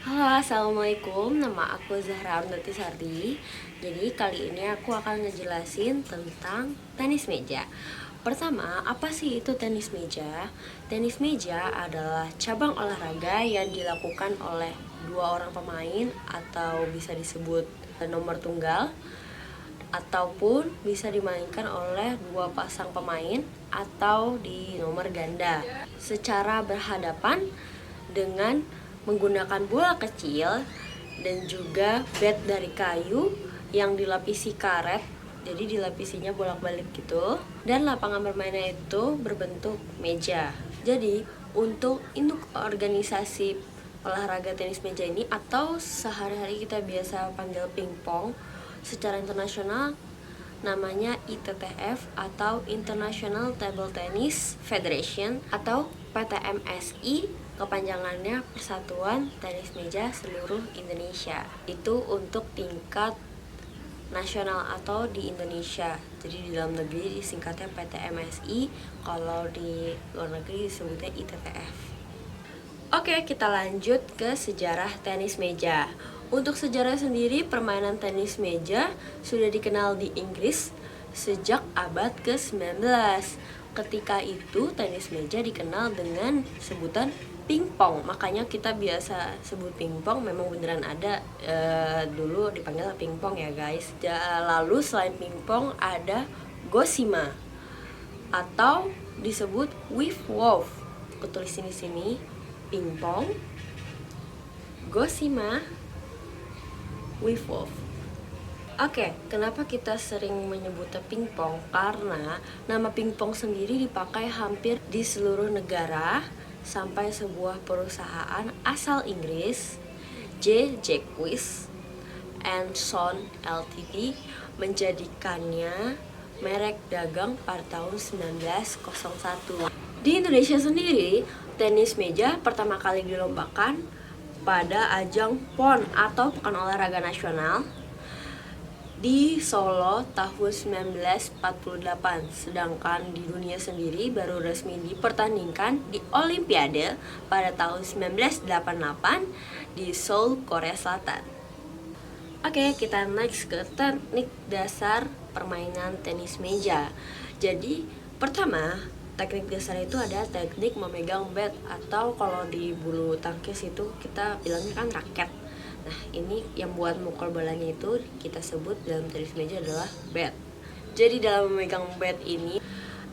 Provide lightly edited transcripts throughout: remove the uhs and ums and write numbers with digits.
Halo, assalamualaikum. Nama aku Zahra Arundatisari. Jadi kali ini aku akan ngejelasin tentang tenis meja. Pertama, apa sih itu tenis meja? Tenis meja adalah cabang olahraga yang dilakukan oleh dua orang pemain atau bisa disebut nomor tunggal, ataupun bisa dimainkan oleh dua pasang pemain atau di nomor ganda secara berhadapan dengan menggunakan bola kecil dan juga bat dari kayu yang dilapisi karet, jadi dilapisinya bolak-balik gitu, dan lapangan bermainnya itu berbentuk meja. Jadi untuk organisasi olahraga tenis meja ini, atau sehari-hari kita biasa panggil pingpong, secara internasional namanya ITTF atau International Table Tennis Federation atau PTMSI, kepanjangannya Persatuan Tenis Meja Seluruh Indonesia. Itu untuk tingkat nasional atau di Indonesia. Jadi di dalam negeri disingkatnya PTMSI, kalau di luar negeri disebutnya ITTF. Oke, kita lanjut ke sejarah tenis meja. Untuk sejarah sendiri, permainan tenis meja sudah dikenal di Inggris sejak abad ke-19. Ketika itu, tenis meja dikenal dengan sebutan pingpong. Makanya kita biasa sebut pingpong, memang beneran ada, dulu dipanggil pingpong ya guys. Lalu selain pingpong ada gosima atau disebut whiff wolf. Aku tulis di sini pingpong, gosima, whiff wolf. Oke, kenapa kita sering menyebutnya pingpong? Karena nama pingpong sendiri dipakai hampir di seluruh negara, sampai sebuah perusahaan asal Inggris, J. Jacques and Son Ltd, menjadikannya merek dagang pada tahun 1901. Di Indonesia sendiri, tenis meja pertama kali dilombakan pada ajang PON atau Pekan Olahraga Nasional di Solo tahun 1948. Sedangkan di dunia sendiri baru resmi dipertandingkan di Olimpiade pada tahun 1988 di Seoul, Korea Selatan. Oke, kita next ke teknik dasar permainan tenis meja. Jadi, pertama, teknik dasar itu ada teknik memegang bat, atau kalau di bulu tangkis itu kita bilangnya kan raket. Nah, ini yang buat mukul bolanya itu kita sebut dalam tenis meja adalah bat. Jadi dalam memegang bat ini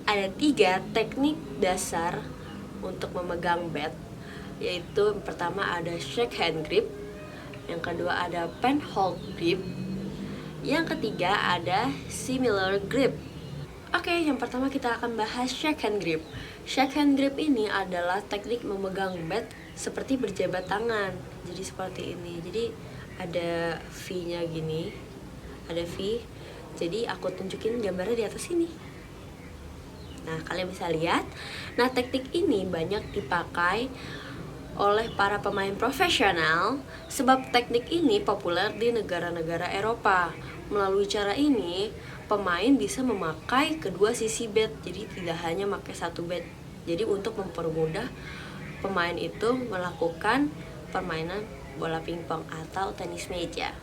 ada 3 teknik dasar untuk memegang bat, yaitu yang pertama ada shake hand grip, yang kedua ada pen hold grip, yang ketiga ada similar grip. Oke, yang pertama kita akan bahas shake hand grip. Shake hand grip ini adalah teknik memegang bat seperti berjabat tangan. Jadi seperti ini. Jadi ada V-nya gini, ada V. Jadi aku tunjukin gambarnya di atas sini. Nah, kalian bisa lihat. Nah, teknik ini banyak dipakai oleh para pemain profesional sebab teknik ini populer di negara-negara Eropa. Melalui cara ini, pemain bisa memakai kedua sisi bat, jadi tidak hanya pakai satu bat. Jadi untuk mempermudah pemain itu melakukan permainan bola pingpong atau tenis meja.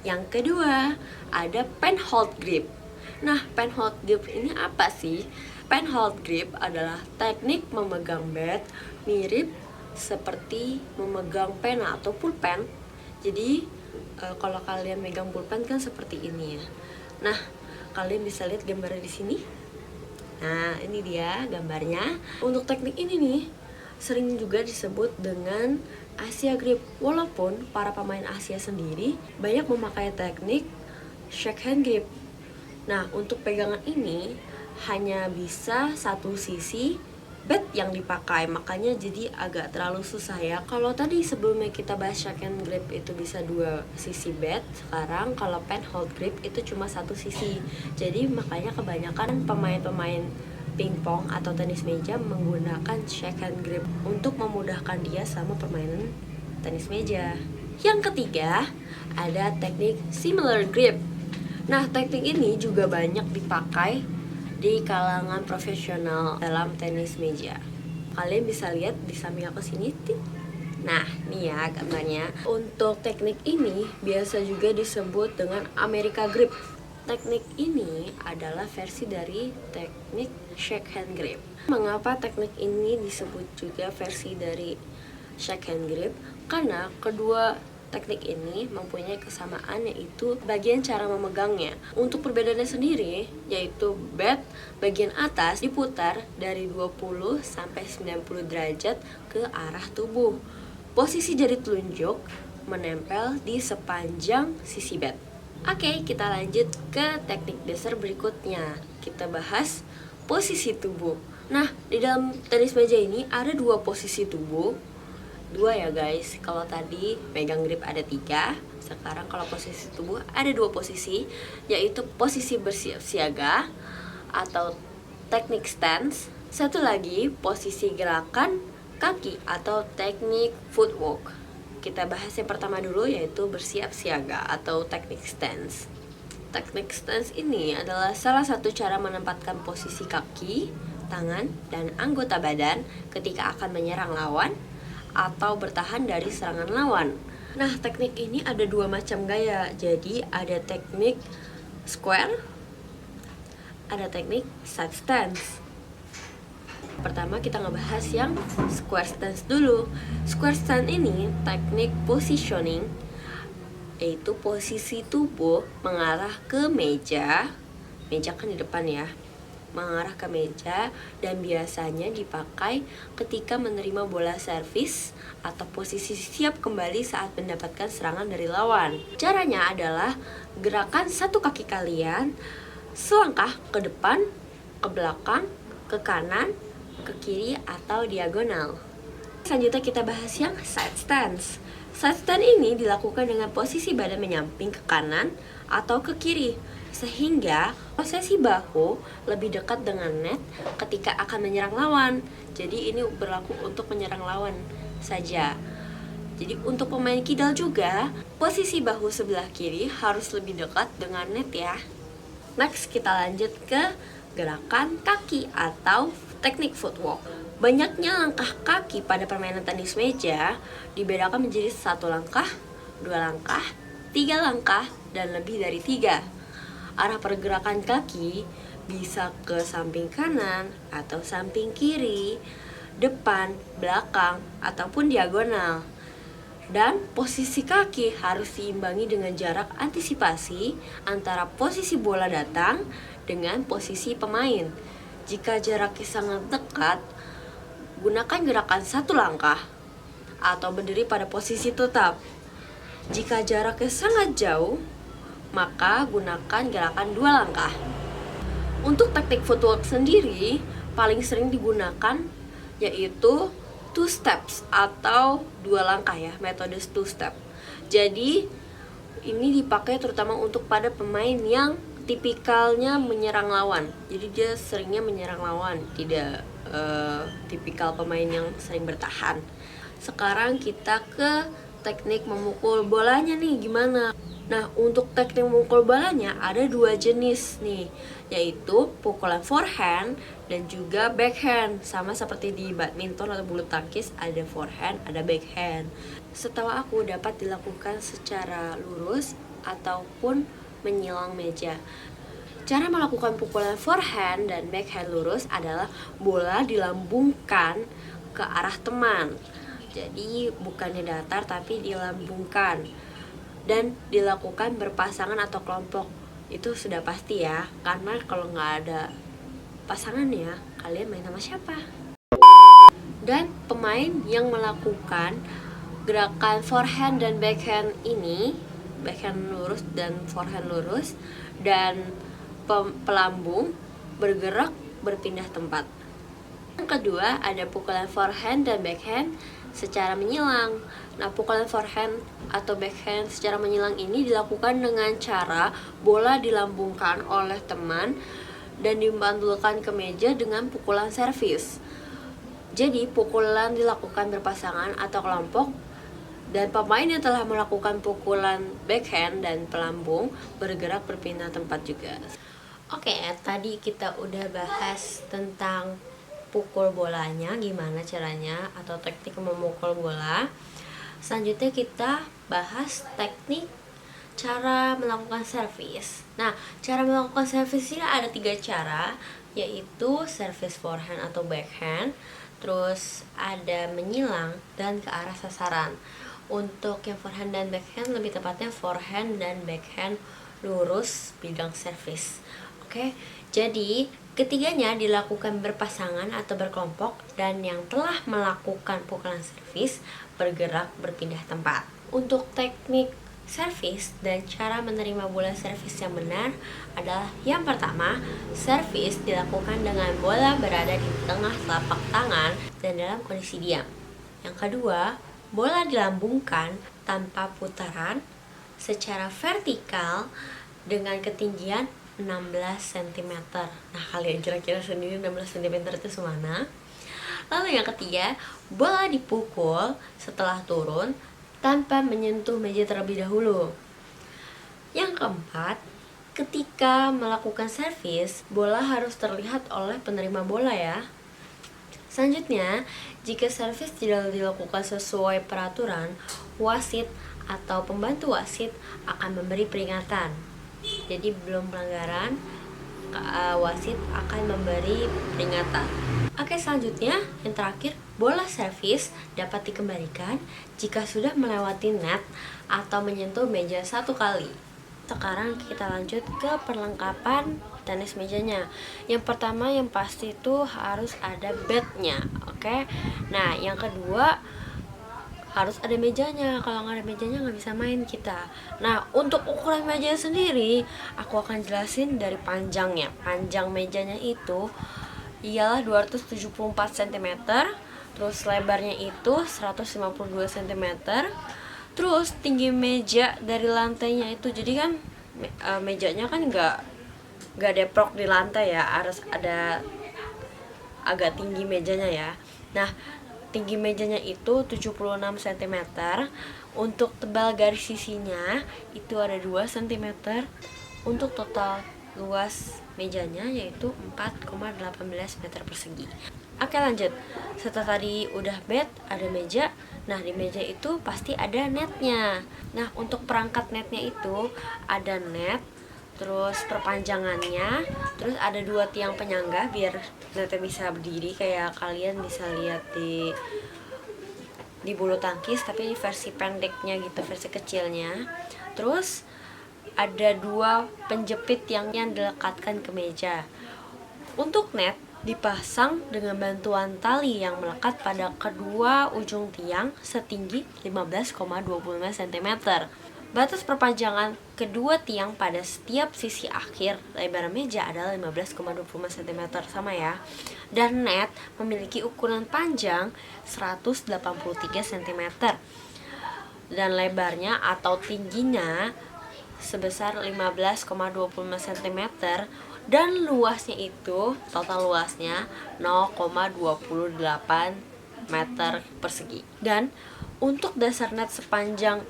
Yang kedua, ada pen hold grip. Nah, pen hold grip ini apa sih? Pen hold grip adalah teknik memegang bat mirip seperti memegang pena atau pulpen. Jadi kalau kalian megang pulpen kan seperti ini ya. Nah, kalian bisa lihat gambarnya di sini. Nah, ini dia gambarnya. Untuk teknik ini nih sering juga disebut dengan Asia grip. Walaupun para pemain Asia sendiri banyak memakai teknik shake hand grip. Nah, untuk pegangan ini hanya bisa satu sisi bat yang dipakai, makanya jadi agak terlalu susah ya. Kalau tadi sebelumnya kita bahas shake hand grip itu bisa dua sisi bat, sekarang kalau pen hold grip itu cuma satu sisi. Jadi makanya kebanyakan pemain-pemain pingpong atau tenis meja menggunakan shake hand grip untuk memudahkan dia sama permainan tenis meja. Yang ketiga, ada teknik similar grip. Nah, teknik ini juga banyak dipakai di kalangan profesional dalam tenis meja. Kalian bisa lihat di samping aku sini. Nah, nih ya gambarnya. Untuk teknik ini biasa juga disebut dengan America Grip. Teknik ini adalah versi dari teknik shake hand grip. Mengapa teknik ini disebut juga versi dari shake hand grip? Karena kedua teknik ini mempunyai kesamaan, yaitu bagian cara memegangnya. Untuk perbedaannya sendiri, yaitu bat bagian atas diputar dari 20 sampai 90 derajat ke arah tubuh. Posisi jari telunjuk menempel di sepanjang sisi bat. Oke, kita lanjut ke teknik dasar berikutnya. Kita bahas posisi tubuh. Nah, di dalam tenis meja ini ada dua posisi tubuh. Dua ya guys, kalau tadi pegang grip ada 3, sekarang kalau posisi tubuh ada 2 posisi, yaitu posisi bersiap siaga atau teknik stance. Satu lagi posisi gerakan kaki atau teknik footwork. Kita bahas yang pertama dulu, yaitu bersiap siaga atau teknik stance. Teknik stance ini adalah salah satu cara menempatkan posisi kaki, tangan, dan anggota badan ketika akan menyerang lawan atau bertahan dari serangan lawan. Nah, teknik ini ada 2 macam gaya. Jadi ada teknik square, ada teknik side stance. Pertama kita ngebahas yang square stance dulu. Square stance ini teknik positioning, yaitu posisi tubuh mengarah ke meja. Meja kan di depan ya, mengarah ke meja, dan biasanya dipakai ketika menerima bola servis atau posisi siap kembali saat mendapatkan serangan dari lawan. Caranya adalah gerakan satu kaki kalian selangkah ke depan, ke belakang, ke kanan, ke kiri, atau diagonal. Selanjutnya kita bahas yang side stance. Side stance ini dilakukan dengan posisi badan menyamping ke kanan atau ke kiri, sehingga posisi bahu lebih dekat dengan net ketika akan menyerang lawan. Jadi ini berlaku untuk menyerang lawan saja. Jadi untuk pemain kidal juga, posisi bahu sebelah kiri harus lebih dekat dengan net ya. Next kita lanjut ke gerakan kaki atau teknik footwork. Banyaknya langkah kaki pada permainan tenis meja dibedakan menjadi 1 langkah, 2 langkah, 3 langkah, dan lebih dari 3. Arah pergerakan kaki bisa ke samping kanan atau samping kiri, depan, belakang, ataupun diagonal. Dan posisi kaki harus diimbangi dengan jarak antisipasi antara posisi bola datang dengan posisi pemain. Jika jaraknya sangat dekat, gunakan gerakan 1 langkah atau berdiri pada posisi tetap. Jika jaraknya sangat jauh, maka gunakan gerakan 2 langkah. Untuk teknik footwork sendiri, paling sering digunakan yaitu 2 steps atau 2 langkah ya, metode 2 step. Jadi ini dipakai terutama untuk pada pemain yang tipikalnya menyerang lawan. Jadi dia seringnya menyerang lawan, tidak tipikal pemain yang sering bertahan. Sekarang kita ke teknik memukul bolanya nih, gimana? Nah, untuk teknik memukul bolanya ada 2 jenis nih, yaitu pukulan forehand dan juga backhand. Sama seperti di badminton atau bulu tangkis, ada forehand, ada backhand. Setahu aku dapat dilakukan secara lurus ataupun menyilang meja. Cara melakukan pukulan forehand dan backhand lurus adalah bola dilambungkan ke arah teman. Jadi bukannya datar tapi dilambungkan, dan dilakukan berpasangan atau kelompok. Itu sudah pasti ya, karena kalau nggak ada pasangan ya, kalian main sama siapa? Dan pemain yang melakukan gerakan forehand dan backhand ini, backhand lurus dan forehand lurus, dan pelambung bergerak berpindah tempat. Yang kedua ada pukulan forehand dan backhand secara menyilang. Nah, pukulan forehand atau backhand secara menyilang ini dilakukan dengan cara bola dilambungkan oleh teman dan dibantulkan ke meja dengan pukulan servis. Jadi pukulan dilakukan berpasangan atau kelompok, dan pemain yang telah melakukan pukulan backhand dan pelambung bergerak berpindah tempat juga. Oke, tadi kita udah bahas tentang pukul bolanya, gimana caranya atau teknik memukul bola. Selanjutnya kita bahas teknik cara melakukan servis. Nah, cara melakukan servis ini ada 3 cara, yaitu servis forehand atau backhand, terus ada menyilang, dan ke arah sasaran. Untuk yang forehand dan backhand, lebih tepatnya forehand dan backhand lurus bidang servis. Oke, jadi ketiganya dilakukan berpasangan atau berkelompok, dan yang telah melakukan pukulan servis bergerak berpindah tempat. Untuk teknik servis dan cara menerima bola servis yang benar adalah: yang pertama, servis dilakukan dengan bola berada di tengah telapak tangan dan dalam kondisi diam. Yang kedua, bola dilambungkan tanpa putaran secara vertikal dengan ketinggian 16 cm. Nah, kalian kira-kira sendiri 16 cm itu semana? Lalu yang ketiga, bola dipukul setelah turun tanpa menyentuh meja terlebih dahulu. Yang keempat, ketika melakukan servis, bola harus terlihat oleh penerima bola ya. Selanjutnya, jika servis tidak dilakukan sesuai peraturan, wasit atau pembantu wasit akan memberi peringatan. Jadi belum pelanggaran, wasit akan memberi peringatan. Oke, selanjutnya yang terakhir, bola servis dapat dikembalikan jika sudah melewati net atau menyentuh meja 1 kali. Sekarang kita lanjut ke perlengkapan tenis mejanya. Yang pertama yang pasti itu harus ada batnya. Oke. Nah, yang kedua harus ada mejanya. Kalau nggak ada mejanya nggak bisa main kita. Nah, untuk ukuran meja sendiri aku akan jelasin dari panjangnya. Panjang mejanya itu ialah 274 cm, terus lebarnya itu 152 cm, terus tinggi meja dari lantainya itu, jadi kan mejanya kan nggak deprok di lantai ya, harus ada agak tinggi mejanya ya. Nah, tinggi mejanya itu 76 cm. Untuk tebal garis sisinya itu ada 2 cm. Untuk total luas mejanya yaitu 4,18 meter persegi. Oke, lanjut. Setelah tadi udah bat, ada meja. Nah, di meja itu pasti ada netnya. Nah, untuk perangkat netnya itu ada net, terus perpanjangannya, terus ada 2 tiang penyangga biar netnya bisa berdiri, kayak kalian bisa lihat di bulu tangkis, tapi versi pendeknya gitu, versi kecilnya. Terus ada 2 penjepit yang dilekatkan ke meja. Untuk net dipasang dengan bantuan tali yang melekat pada kedua ujung tiang setinggi 15,25 cm. Batas perpanjangan kedua tiang pada setiap sisi akhir lebar meja adalah 15,25 cm, sama ya. Dan net memiliki ukuran panjang 183 cm dan lebarnya atau tingginya sebesar 15,25 cm dan luasnya itu, total luasnya 0,28 meter persegi. Dan untuk dasar net sepanjang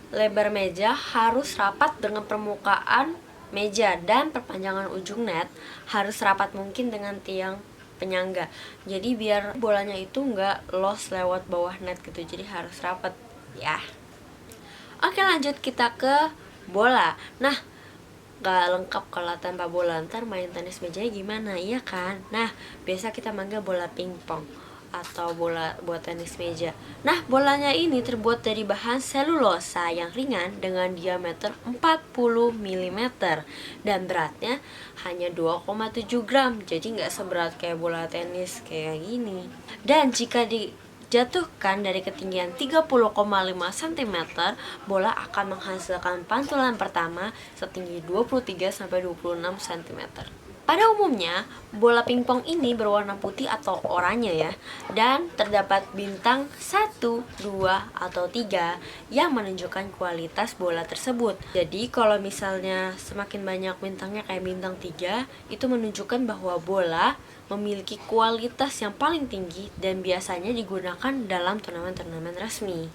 lebar meja harus rapat dengan permukaan meja, dan perpanjangan ujung net harus rapat mungkin dengan tiang penyangga. Jadi biar bolanya itu nggak loss lewat bawah net gitu, jadi harus rapat ya. Oke, lanjut kita ke bola. Nah, gak lengkap kalau tanpa bola, ntar main tenis mejanya gimana, iya kan? Nah, biasa kita manggil bola pingpong atau bola buat tenis meja. Nah, bolanya ini terbuat dari bahan selulosa yang ringan dengan diameter 40 mm dan beratnya hanya 2,7 gram. Jadi nggak seberat kayak bola tenis kayak gini. Dan jika dijatuhkan dari ketinggian 30,5 cm, bola akan menghasilkan pantulan pertama setinggi 23-26 cm. Pada umumnya, bola pingpong ini berwarna putih atau oranye ya, dan terdapat bintang 1, 2, atau 3 yang menunjukkan kualitas bola tersebut. Jadi kalau misalnya semakin banyak bintangnya kayak bintang 3, itu menunjukkan bahwa bola memiliki kualitas yang paling tinggi dan biasanya digunakan dalam turnamen-turnamen resmi.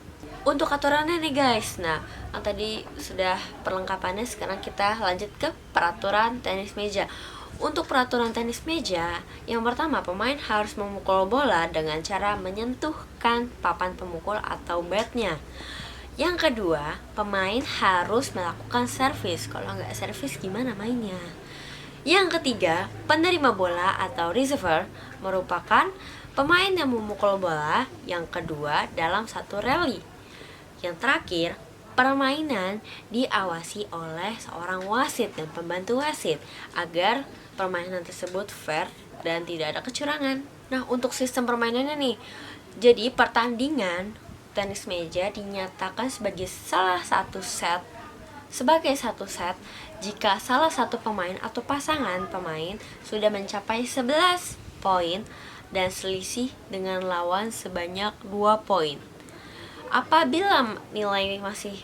Untuk aturannya nih guys, nah tadi sudah perlengkapannya, sekarang kita lanjut ke peraturan tenis meja. Untuk peraturan tenis meja, yang pertama pemain harus memukul bola dengan cara menyentuhkan papan pemukul atau batnya. Yang kedua, pemain harus melakukan servis. Kalau nggak servis gimana mainnya? Yang ketiga, penerima bola atau receiver merupakan pemain yang memukul bola yang kedua dalam satu rally. Yang terakhir, permainan diawasi oleh seorang wasit dan pembantu wasit agar permainan tersebut fair dan tidak ada kecurangan. Nah, untuk sistem permainannya nih, jadi pertandingan tenis meja dinyatakan sebagai satu set jika salah satu pemain atau pasangan pemain sudah mencapai 11 poin dan selisih dengan lawan sebanyak 2 poin. Apabila nilai masih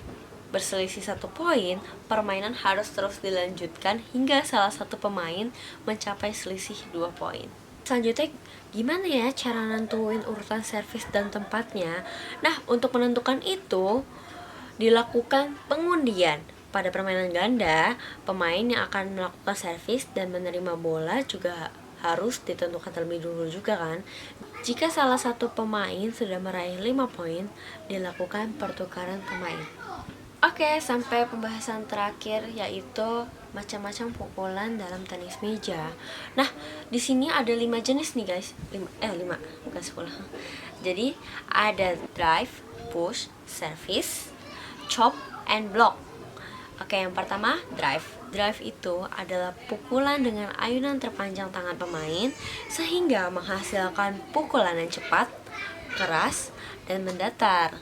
berselisih 1 poin, permainan harus terus dilanjutkan hingga salah satu pemain mencapai selisih 2 poin. Selanjutnya, gimana ya cara nentuin urutan servis dan tempatnya? Nah, untuk menentukan itu dilakukan pengundian. Pada permainan ganda, pemain yang akan melakukan servis dan menerima bola juga harus ditentukan terlebih dulu juga kan. Jika salah satu pemain sudah meraih 5 poin, dilakukan pertukaran pemain. Oke, sampai pembahasan terakhir yaitu macam-macam pukulan dalam tenis meja. Nah, di sini ada 5 jenis nih guys. 5, bukan 10. Jadi, ada drive, push, service, chop, and block. Oke, yang pertama, drive. Drive itu adalah pukulan dengan ayunan terpanjang tangan pemain sehingga menghasilkan pukulan yang cepat, keras, dan mendatar.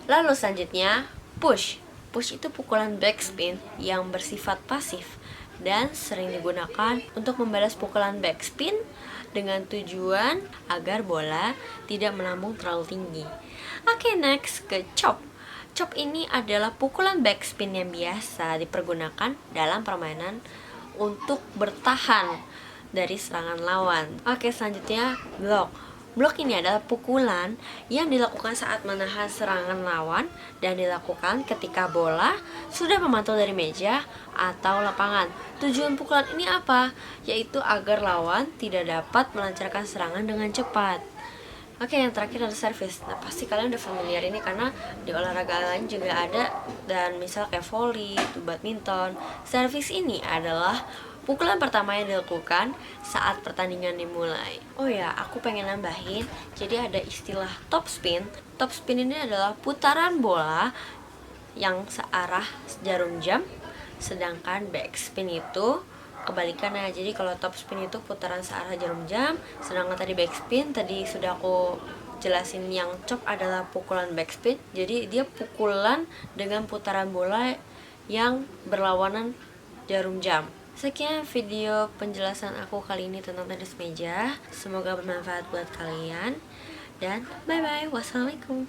Lalu selanjutnya, push. Push itu pukulan backspin yang bersifat pasif dan sering digunakan untuk membalas pukulan backspin dengan tujuan agar bola tidak melambung terlalu tinggi. Oke, next ke chop. Chop ini adalah pukulan backspin yang biasa dipergunakan dalam permainan untuk bertahan dari serangan lawan. Oke, selanjutnya block. Block ini adalah pukulan yang dilakukan saat menahan serangan lawan dan dilakukan ketika bola sudah memantul dari meja atau lapangan. Tujuan pukulan ini apa? Yaitu agar lawan tidak dapat melancarkan serangan dengan cepat. Oke, yang terakhir adalah service. Nah, pasti kalian udah familiar ini karena di olahraga lain juga ada, dan misal kayak volley, badminton. Service ini adalah pukulan pertama yang dilakukan saat pertandingan dimulai. Oh ya, aku pengen nambahin, jadi ada istilah top spin. Top spin ini adalah putaran bola yang searah jarum jam, sedangkan backspin itu kebalikannya. Jadi kalau top spin itu putaran searah jarum jam, sedangkan tadi backspin tadi sudah aku jelasin, yang chop adalah pukulan backspin. Jadi dia pukulan dengan putaran bola yang berlawanan jarum jam. Sekian video penjelasan aku kali ini tentang tenis meja. Semoga bermanfaat buat kalian, dan bye bye. Wassalamualaikum.